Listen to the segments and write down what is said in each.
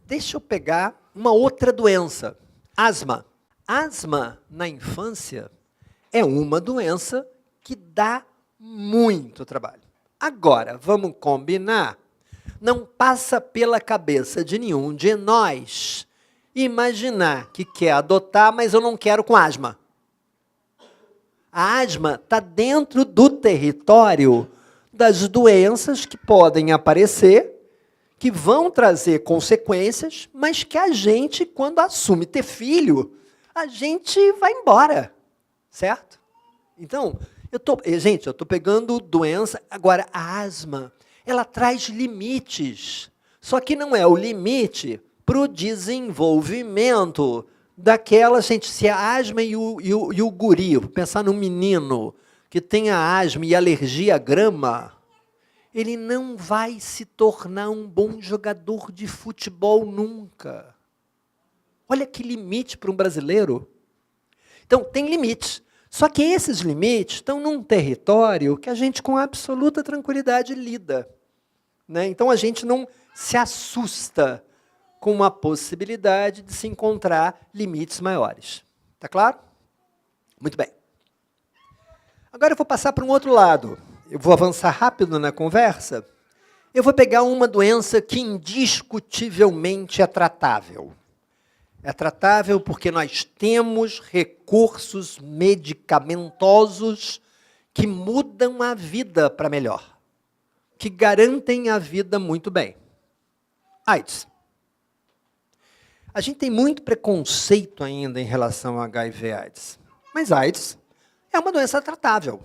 Deixa eu pegar uma outra doença, asma. Asma na infância é uma doença que dá muito trabalho. Agora, vamos combinar, não passa pela cabeça de nenhum de nós imaginar que quer adotar, mas eu não quero com asma. A asma está dentro do território das doenças que podem aparecer, que vão trazer consequências, mas que a gente, quando assume ter filho, a gente vai embora, certo? Então, eu estou pegando doença. Agora, a asma, ela traz limites, só que não é o limite para o desenvolvimento daquela, gente, se a asma e o guri, vou pensar num menino que tenha asma e alergia à grama, ele não vai se tornar um bom jogador de futebol nunca. Olha que limite para um brasileiro. Então, tem limites. Só que esses limites estão num território que a gente, com absoluta tranquilidade, lida. Né? Então, a gente não se assusta com a possibilidade de se encontrar limites maiores. Está claro? Muito bem. Agora eu vou passar para um outro lado. Eu vou avançar rápido na conversa. Eu vou pegar uma doença que indiscutivelmente é tratável. É tratável porque nós temos recursos medicamentosos que mudam a vida para melhor, que garantem a vida muito bem. AIDS. A gente tem muito preconceito ainda em relação ao HIV/AIDS, mas AIDS é uma doença tratável.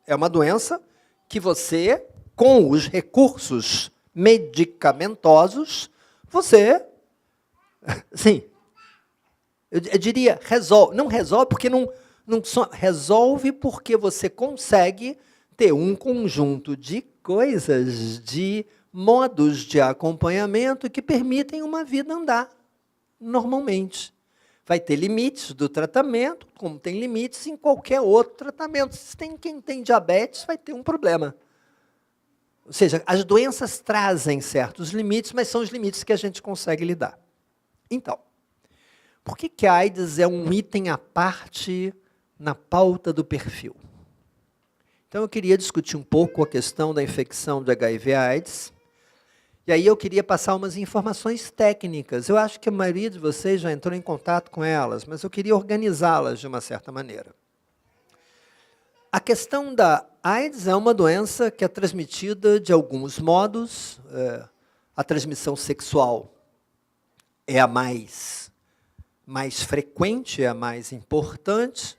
É uma doença que você, com os recursos medicamentosos, você, sim, eu diria, resolve. Não resolve porque resolve porque você consegue ter um conjunto de coisas, de modos de acompanhamento que permitem uma vida andar normalmente. Vai ter limites do tratamento, como tem limites em qualquer outro tratamento. Quem tem diabetes vai ter um problema. Ou seja, as doenças trazem certos limites, mas são os limites que a gente consegue lidar. Então, por que a AIDS é um item à parte na pauta do perfil? Então, eu queria discutir um pouco a questão da infecção de HIV/AIDS. E aí eu queria passar umas informações técnicas. Eu acho que a maioria de vocês já entrou em contato com elas, mas eu queria organizá-las de uma certa maneira. A questão da AIDS é uma doença que é transmitida de alguns modos. A transmissão sexual é a mais frequente, é a mais importante.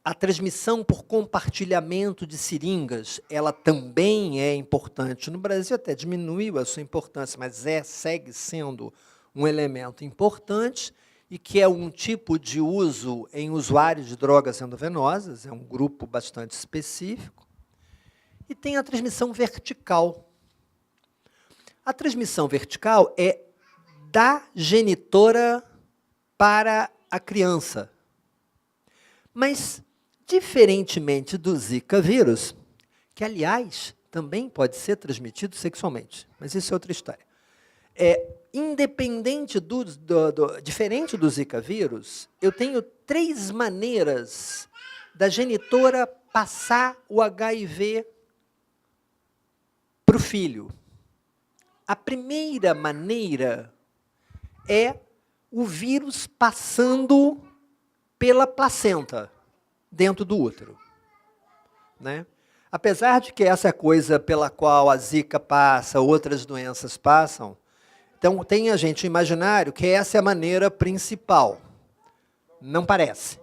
A transmissão por compartilhamento de seringas, ela também é importante. No Brasil até diminuiu a sua importância, mas segue sendo um elemento importante e que é um tipo de uso em usuários de drogas endovenosas, é um grupo bastante específico. E tem a transmissão vertical. A transmissão vertical é da genitora para a criança. Mas, diferentemente do Zika vírus, que, aliás, também pode ser transmitido sexualmente, mas isso é outra história. Diferente do Zika vírus, eu tenho 3 maneiras da genitora passar o HIV para o filho. A primeira maneira é o vírus passando pela placenta, dentro do útero. Né? Apesar de que essa é a coisa pela qual a Zika passa, outras doenças passam, então tem a gente imaginário que essa é a maneira principal. Não parece,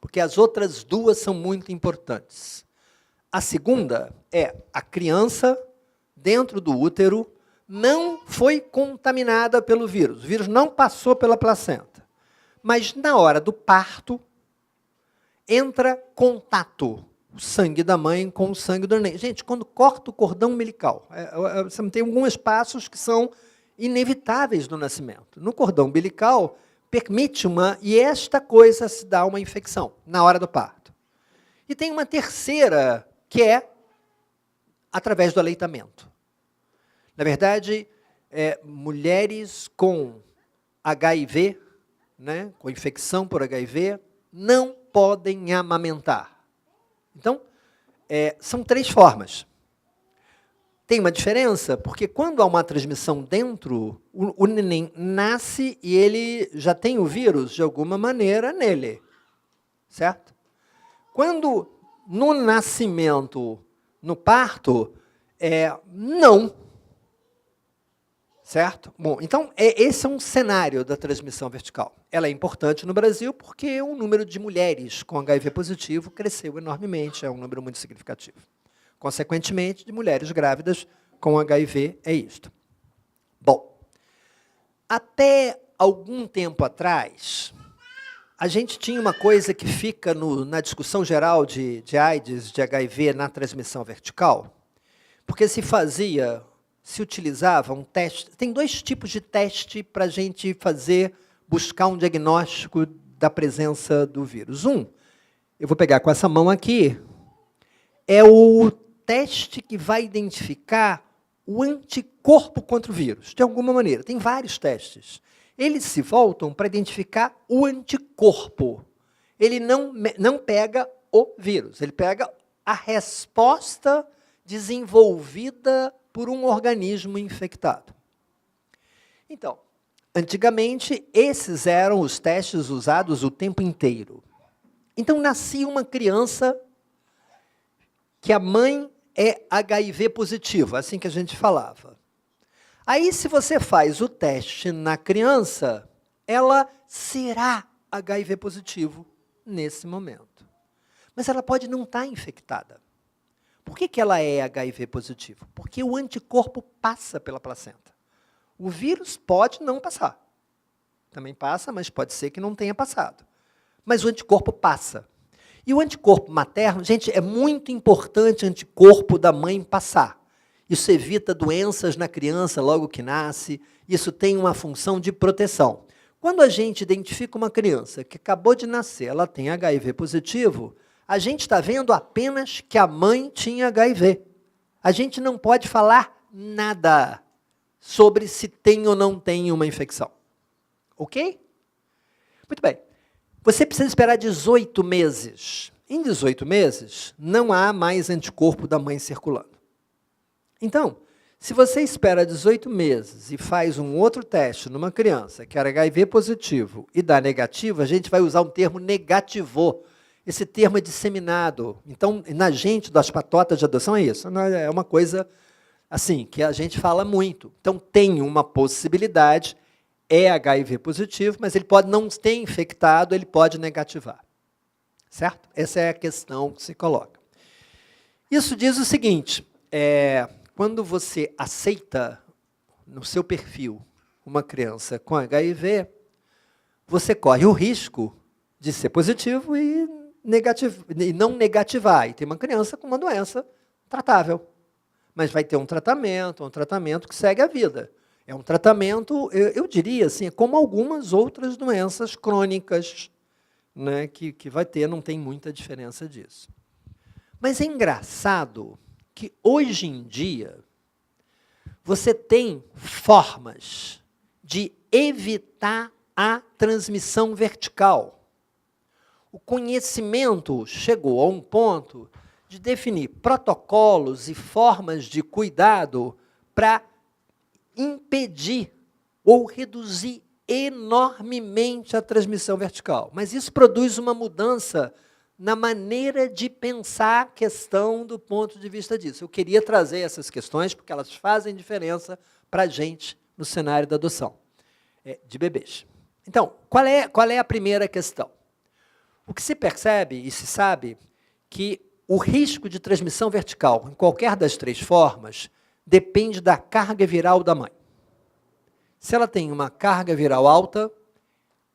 porque as outras 2 são muito importantes. A segunda é a criança, dentro do útero, não foi contaminada pelo vírus. O vírus não passou pela placenta. Mas, na hora do parto, entra contato, o sangue da mãe com o sangue do neném. Gente, quando corta o cordão umbilical, você tem alguns passos que são inevitáveis no nascimento. No cordão umbilical, permite e esta coisa se dá uma infecção, na hora do parto. E tem uma terceira, que é através do aleitamento. Na verdade, mulheres com HIV, né, com infecção por HIV, não podem amamentar. Então, são 3 formas. Tem uma diferença, porque quando há uma transmissão dentro, o neném nasce e ele já tem o vírus, de alguma maneira, nele. Certo? Quando, no nascimento, no parto, não. Certo? Bom, então, esse é um cenário da transmissão vertical. Ela é importante no Brasil porque o número de mulheres com HIV positivo cresceu enormemente, é um número muito significativo. Consequentemente, de mulheres grávidas com HIV é isto. Bom, até algum tempo atrás, a gente tinha uma coisa que fica na discussão geral de AIDS, de HIV na transmissão vertical, porque se utilizava um teste. Tem 2 tipos de teste para a gente buscar um diagnóstico da presença do vírus. Eu vou pegar com essa mão aqui, é o teste que vai identificar o anticorpo contra o vírus, de alguma maneira. Tem vários testes. Eles se voltam para identificar o anticorpo. Ele não pega o vírus, ele pega a resposta desenvolvida por um organismo infectado. Então, antigamente, esses eram os testes usados o tempo inteiro. Então, nascia uma criança que a mãe é HIV positiva, assim que a gente falava. Aí, se você faz o teste na criança, ela será HIV positivo nesse momento. Mas ela pode não estar infectada. Por que ela é HIV positivo? Porque o anticorpo passa pela placenta. O vírus pode não passar. Também passa, mas pode ser que não tenha passado. Mas o anticorpo passa. E o anticorpo materno, gente, é muito importante o anticorpo da mãe passar. Isso evita doenças na criança logo que nasce, isso tem uma função de proteção. Quando a gente identifica uma criança que acabou de nascer, ela tem HIV positivo, a gente está vendo apenas que a mãe tinha HIV. A gente não pode falar nada sobre se tem ou não tem uma infecção. Ok? Muito bem. Você precisa esperar 18 meses. Em 18 meses, não há mais anticorpo da mãe circulando. Então, se você espera 18 meses e faz um outro teste numa criança que era HIV positivo e dá negativo, a gente vai usar um termo negativou. Esse termo é disseminado. Então, na gente, das patotas de adoção, é isso. É uma coisa assim, que a gente fala muito. Então, tem uma possibilidade, é HIV positivo, mas ele pode não ter infectado, ele pode negativar. Certo? Essa é a questão que se coloca. Isso diz o seguinte, quando você aceita no seu perfil uma criança com HIV, você corre o risco de ser positivo e não negativar. E tem uma criança com uma doença tratável. Mas vai ter um tratamento que segue a vida. É um tratamento, eu diria assim, é como algumas outras doenças crônicas, né, que vai ter, não tem muita diferença disso. Mas é engraçado que hoje em dia você tem formas de evitar a transmissão vertical. O conhecimento chegou a um ponto de definir protocolos e formas de cuidado para impedir ou reduzir enormemente a transmissão vertical. Mas isso produz uma mudança na maneira de pensar a questão do ponto de vista disso. Eu queria trazer essas questões porque elas fazem diferença para a gente no cenário da adoção de bebês. Então, qual é a primeira questão? O que se percebe e se sabe que o risco de transmissão vertical, em qualquer das 3 formas, depende da carga viral da mãe. Se ela tem uma carga viral alta,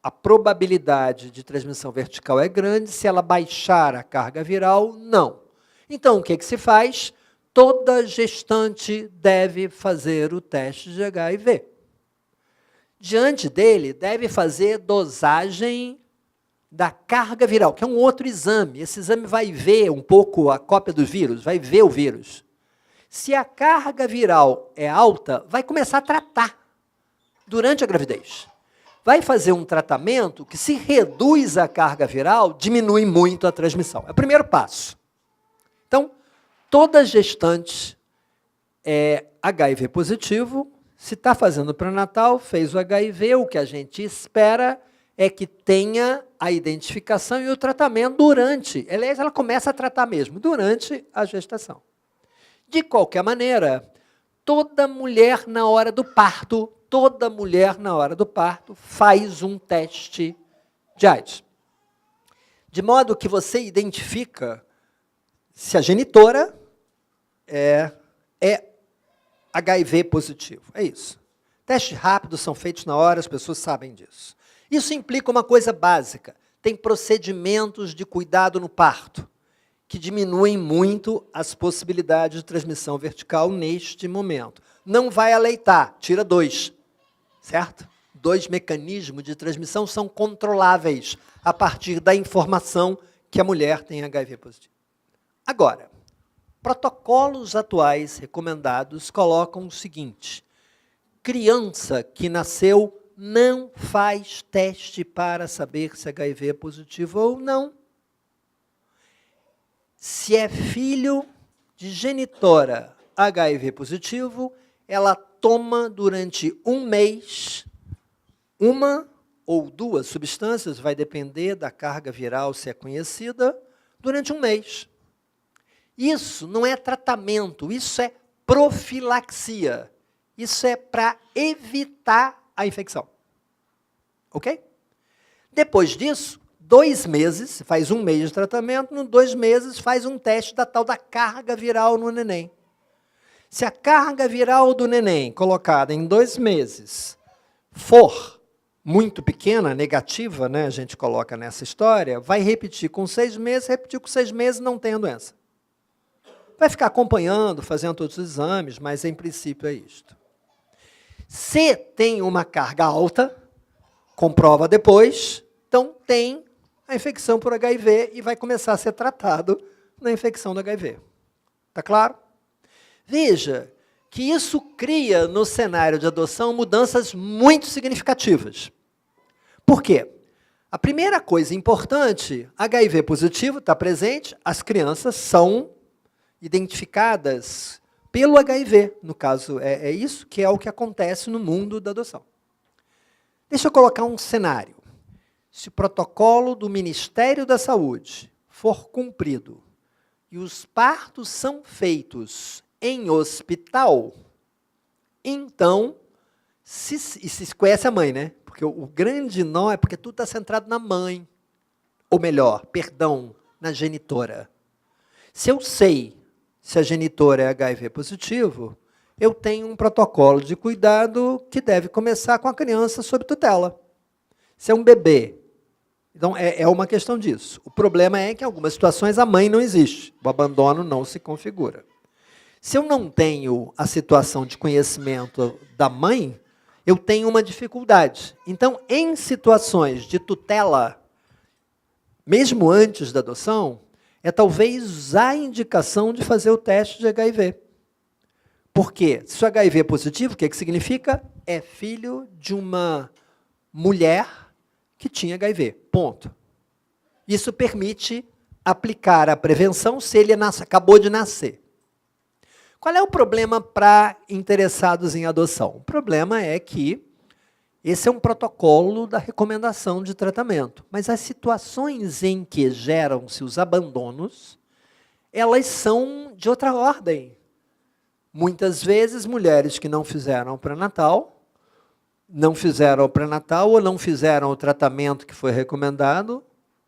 a probabilidade de transmissão vertical é grande. Se ela baixar a carga viral, não. Então, o que se faz? Toda gestante deve fazer o teste de HIV. Diante dele, deve fazer dosagem da carga viral, que é um outro exame. Esse exame vai ver um pouco a cópia do vírus, vai ver o vírus. Se a carga viral é alta, vai começar a tratar durante a gravidez. Vai fazer um tratamento que, se reduz a carga viral, diminui muito a transmissão. É o primeiro passo. Então, toda gestante é HIV positivo, se está fazendo pré-natal, fez o HIV, o que a gente espera é que tenha a identificação e o tratamento durante. Aliás, ela começa a tratar mesmo, durante a gestação. De qualquer maneira, toda mulher na hora do parto faz um teste de AIDS. De modo que você identifica se a genitora é HIV positivo. É isso. Testes rápidos são feitos na hora, as pessoas sabem disso. Isso implica uma coisa básica. Tem procedimentos de cuidado no parto, que diminuem muito as possibilidades de transmissão vertical neste momento. Não vai aleitar, tira 2, certo? 2 mecanismos de transmissão são controláveis a partir da informação que a mulher tem HIV positivo. Agora, protocolos atuais recomendados colocam o seguinte: criança que nasceu não faz teste para saber se HIV é positivo ou não. Se é filho de genitora HIV positivo, ela toma durante 1 mês 1 ou 2 substâncias, vai depender da carga viral, se é conhecida, durante 1 mês. Isso não é tratamento, isso é profilaxia. Isso é para evitar a infecção. Ok? Depois disso, 2 meses, faz 1 mês de tratamento, em 2 meses faz um teste da tal da carga viral no neném. Se a carga viral do neném, colocada em 2 meses, for muito pequena, negativa, né, a gente coloca nessa história, vai repetir com 6 meses, repetir com 6 meses, não tem a doença. Vai ficar acompanhando, fazendo todos os exames, mas em princípio é isto. Se tem uma carga alta, comprova depois, então tem a infecção por HIV e vai começar a ser tratado na infecção do HIV. Está claro? Veja que isso cria no cenário de adoção mudanças muito significativas. Por quê? A primeira coisa importante, HIV positivo está presente, as crianças são identificadas pelo HIV. No caso, é isso que é o que acontece no mundo da adoção. Deixa eu colocar um cenário. Se o protocolo do Ministério da Saúde for cumprido e os partos são feitos em hospital, então, se conhece a mãe, né? Porque o grande nó é porque tudo está centrado na mãe. Ou melhor, perdão, na genitora. Se eu sei se a genitora é HIV positivo, eu tenho um protocolo de cuidado que deve começar com a criança sob tutela. Se é um bebê, então é uma questão disso. O problema é que em algumas situações a mãe não existe, o abandono não se configura. Se eu não tenho a situação de conhecimento da mãe, eu tenho uma dificuldade. Então, em situações de tutela, mesmo antes da adoção, é talvez a indicação de fazer o teste de HIV. Por quê? Se o HIV é positivo, o que significa? É filho de uma mulher que tinha HIV. Ponto. Isso permite aplicar a prevenção se ele acabou de nascer. Qual é o problema para interessados em adoção? O problema é que esse é um protocolo da recomendação de tratamento, mas as situações em que geram-se os abandonos, elas são de outra ordem. Muitas vezes, mulheres que não fizeram pré-natal, ou não fizeram o tratamento que foi recomendado,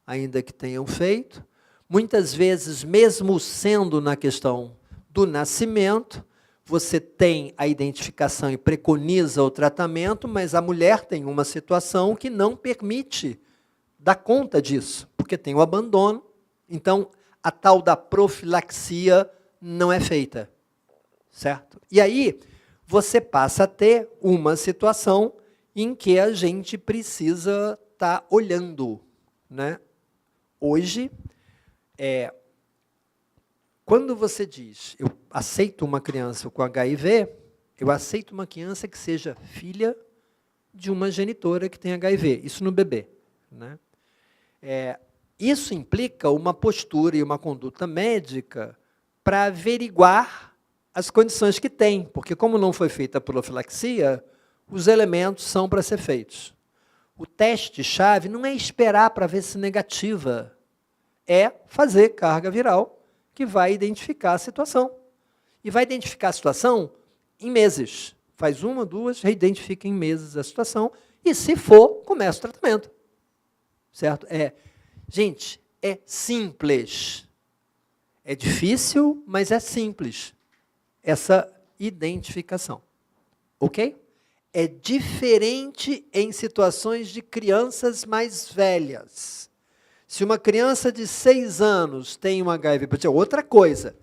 ainda que tenham feito. Muitas vezes, mesmo sendo na questão do nascimento, você tem a identificação e preconiza o tratamento, mas a mulher tem uma situação que não permite dar conta disso, porque tem o abandono. Então, a tal da profilaxia não é feita, certo? E aí, você passa a ter uma situação em que a gente precisa estar olhando, né? Hoje, Quando você diz, eu aceito uma criança com HIV, eu aceito uma criança que seja filha de uma genitora que tem HIV, isso no bebê, né? Isso implica uma postura e uma conduta médica para averiguar as condições que tem, porque como não foi feita a profilaxia, os elementos são para ser feitos. O teste-chave não é esperar para ver se negativa, é fazer carga viral, que vai identificar a situação. E vai identificar a situação em meses. Faz uma, duas, reidentifica em meses a situação, e se for, começa o tratamento. Certo? Gente, é simples. É difícil, mas é simples. Essa identificação. Ok? É diferente em situações de crianças mais velhas. Se uma criança de 6 anos tem um HIV, é outra coisa.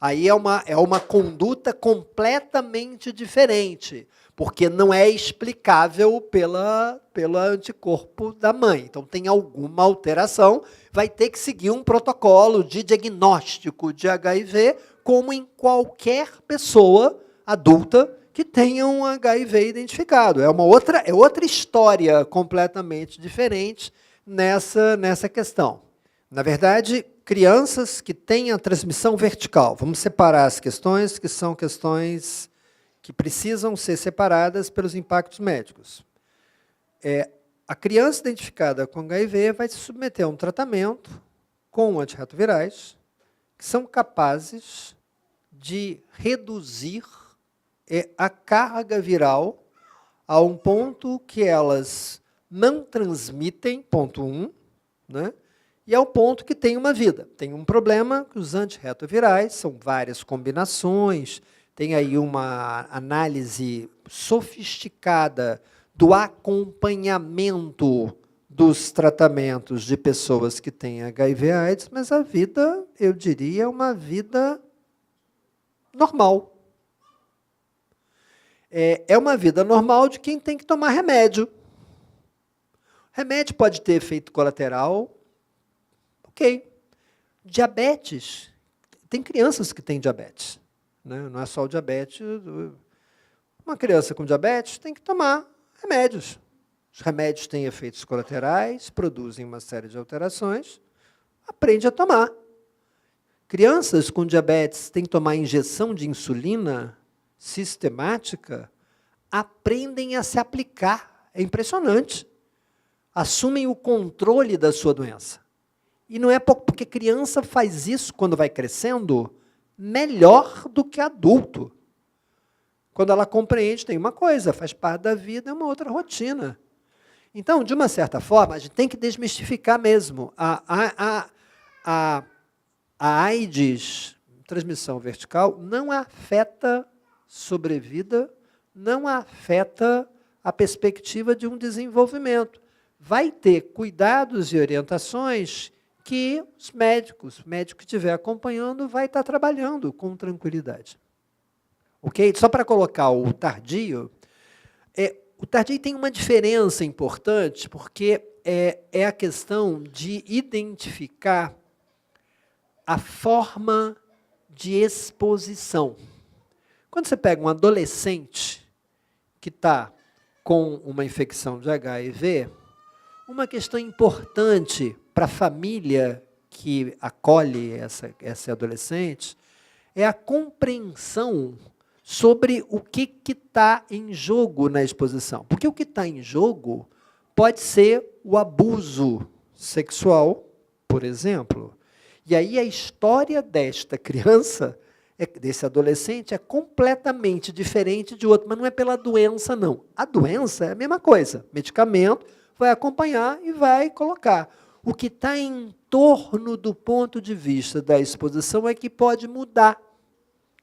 Aí é uma conduta completamente diferente, porque não é explicável pelo anticorpo da mãe. Então, tem alguma alteração, vai ter que seguir um protocolo de diagnóstico de HIV, como em qualquer pessoa adulta que tenha um HIV identificado. É outra história completamente diferente nessa questão. Na verdade, crianças que têm a transmissão vertical, vamos separar as questões, que são questões que precisam ser separadas pelos impactos médicos. A criança identificada com HIV vai se submeter a um tratamento com antirretrovirais que são capazes de reduzir a carga viral a um ponto que elas não transmitem, ponto 1, né? E é o ponto que tem uma vida. Tem um problema que os antirretrovirais, são várias combinações, tem aí uma análise sofisticada do acompanhamento dos tratamentos de pessoas que têm HIV/AIDS, mas a vida, eu diria, é uma vida normal. É uma vida normal de quem tem que tomar remédio. Remédio pode ter efeito colateral, ok. Diabetes, tem crianças que têm diabetes, né? Não é só o diabetes. Uma criança com diabetes tem que tomar remédios. Os remédios têm efeitos colaterais, produzem uma série de alterações, aprende a tomar. Crianças com diabetes têm que tomar injeção de insulina sistemática, aprendem a se aplicar. É impressionante. Assumem o controle da sua doença. E não é porque criança faz isso quando vai crescendo melhor do que adulto. Quando ela compreende, tem uma coisa, faz parte da vida, é uma outra rotina. Então, de uma certa forma, a gente tem que desmistificar mesmo. A AIDS, transmissão vertical, não afeta sobrevida, não afeta a perspectiva de um desenvolvimento. Vai ter cuidados e orientações que o médico que estiver acompanhando, vai estar trabalhando com tranquilidade. Ok? Só para colocar o tardio, o tardio tem uma diferença importante, porque é a questão de identificar a forma de exposição. Quando você pega um adolescente que está com uma infecção de HIV, uma questão importante para a família que acolhe essa adolescente é a compreensão sobre o que está em jogo na exposição. Porque o que está em jogo pode ser o abuso sexual, por exemplo. E aí a história desta criança, desse adolescente, é completamente diferente de outro, mas não é pela doença, não. A doença é a mesma coisa, medicamento, vai acompanhar e vai colocar. O que está em torno do ponto de vista da exposição é que pode mudar.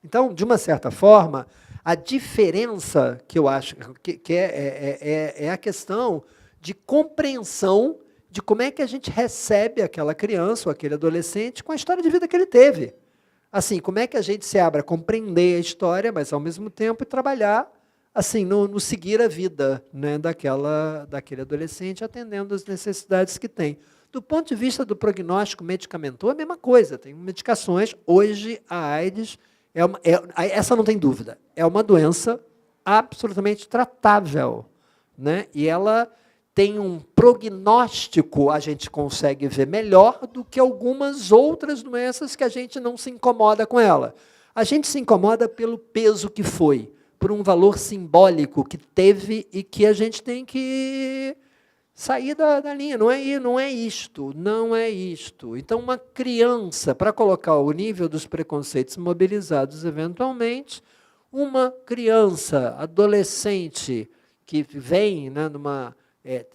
Então, de uma certa forma, a diferença que eu acho que é a questão de compreensão de como é que a gente recebe aquela criança ou aquele adolescente com a história de vida que ele teve. Assim, como é que a gente se abre a compreender a história, mas, ao mesmo tempo, trabalhar assim, no seguir a vida, né, daquele adolescente, atendendo às necessidades que tem. Do ponto de vista do prognóstico medicamentoso, a mesma coisa. Tem medicações. Hoje, a AIDS, essa não tem dúvida, é uma doença absolutamente tratável, né? E ela tem um prognóstico, a gente consegue ver melhor do que algumas outras doenças que a gente não se incomoda com ela. A gente se incomoda pelo peso que foi, por um valor simbólico que teve e que a gente tem que sair da linha. Não é isto. Então, uma criança, para colocar o nível dos preconceitos mobilizados eventualmente, uma criança, adolescente, que vem, né,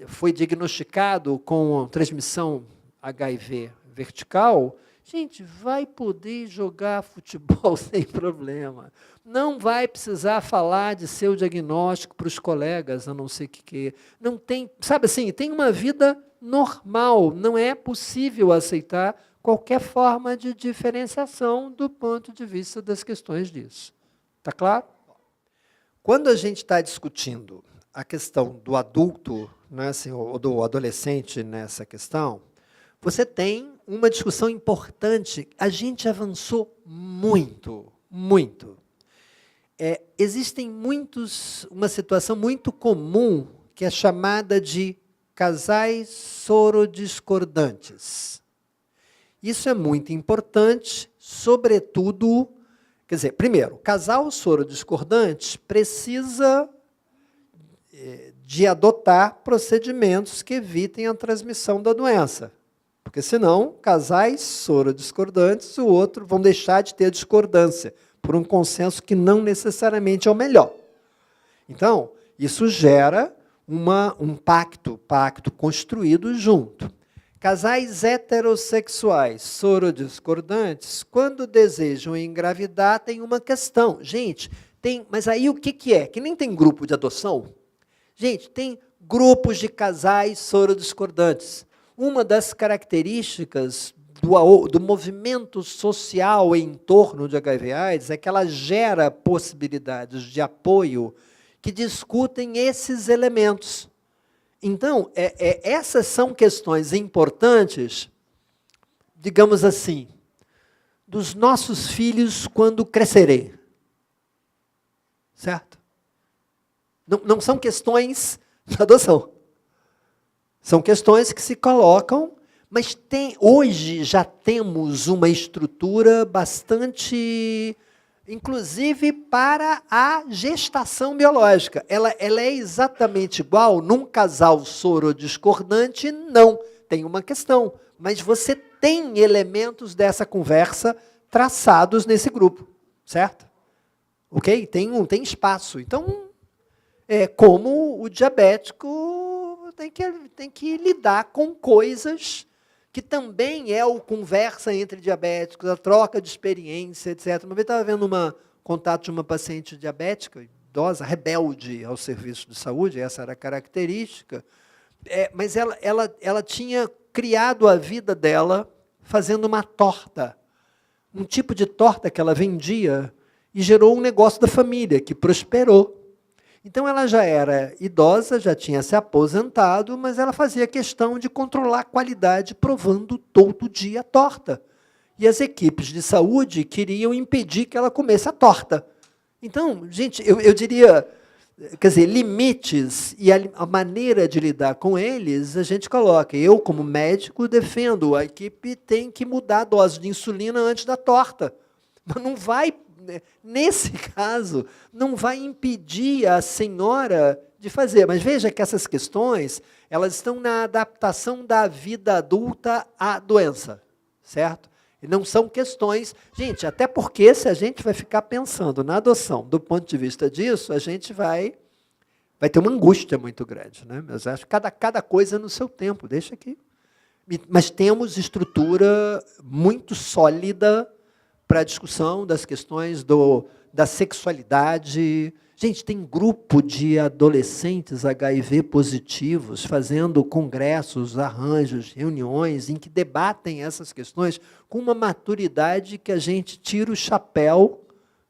foi diagnosticado com transmissão HIV vertical, gente, vai poder jogar futebol sem problema. Não vai precisar falar de seu diagnóstico para os colegas, a não ser que não tem, sabe assim, tem uma vida normal. Não é possível aceitar qualquer forma de diferenciação do ponto de vista das questões disso. Está claro? Quando a gente está discutindo a questão do adulto, né, assim, ou do adolescente nessa questão, você tem uma discussão importante. A gente avançou muito, muito. Existem uma situação muito comum que é chamada de casais sorodiscordantes. Isso é muito importante, sobretudo, quer dizer, primeiro, o casal sorodiscordante precisa de adotar procedimentos que evitem a transmissão da doença. Porque, senão, casais sorodiscordantes, o outro vão deixar de ter discordância, por um consenso que não necessariamente é o melhor. Então, isso gera um pacto construído junto. Casais heterossexuais sorodiscordantes, quando desejam engravidar, tem uma questão. Gente, mas aí o que é? Que nem tem grupo de adoção? Gente, tem grupos de casais sorodiscordantes. Uma das características do movimento social em torno de HIV/AIDS é que ela gera possibilidades de apoio que discutem esses elementos. Então, essas são questões importantes, digamos assim, dos nossos filhos quando crescerem. Certo? Não são questões da adoção. São questões que se colocam, mas hoje já temos uma estrutura bastante, inclusive para a gestação biológica. Ela é exatamente igual num casal sorodiscordante? Não. Tem uma questão, mas você tem elementos dessa conversa traçados nesse grupo, certo? Ok? Tem espaço. Então, como o diabético tem que lidar com coisas que também é o conversa entre diabéticos, a troca de experiência, etc. Uma vez eu estava vendo contato de uma paciente diabética, idosa, rebelde ao serviço de saúde, essa era a característica, mas ela tinha criado a vida dela fazendo uma torta, um tipo de torta que ela vendia, e gerou um negócio da família, que prosperou. Então, ela já era idosa, já tinha se aposentado, mas ela fazia questão de controlar a qualidade, provando todo dia a torta. E as equipes de saúde queriam impedir que ela comesse a torta. Então, gente, eu diria, quer dizer, limites e a maneira de lidar com eles, a gente coloca. Eu, como médico, defendo, a equipe tem que mudar a dose de insulina antes da torta. Mas não vai... Nesse caso, não vai impedir a senhora de fazer. Mas veja que essas questões, elas estão na adaptação da vida adulta à doença, certo? E não são questões... Gente, até porque se a gente vai ficar pensando na adoção do ponto de vista disso, a gente vai ter uma angústia muito grande, né? Mas acho que cada coisa no seu tempo, deixa aqui. Mas temos estrutura muito sólida para a discussão das questões da sexualidade. Gente, tem grupo de adolescentes HIV positivos fazendo congressos, arranjos, reuniões em que debatem essas questões com uma maturidade que a gente tira o chapéu,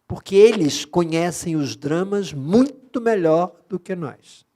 porque eles conhecem os dramas muito melhor do que nós.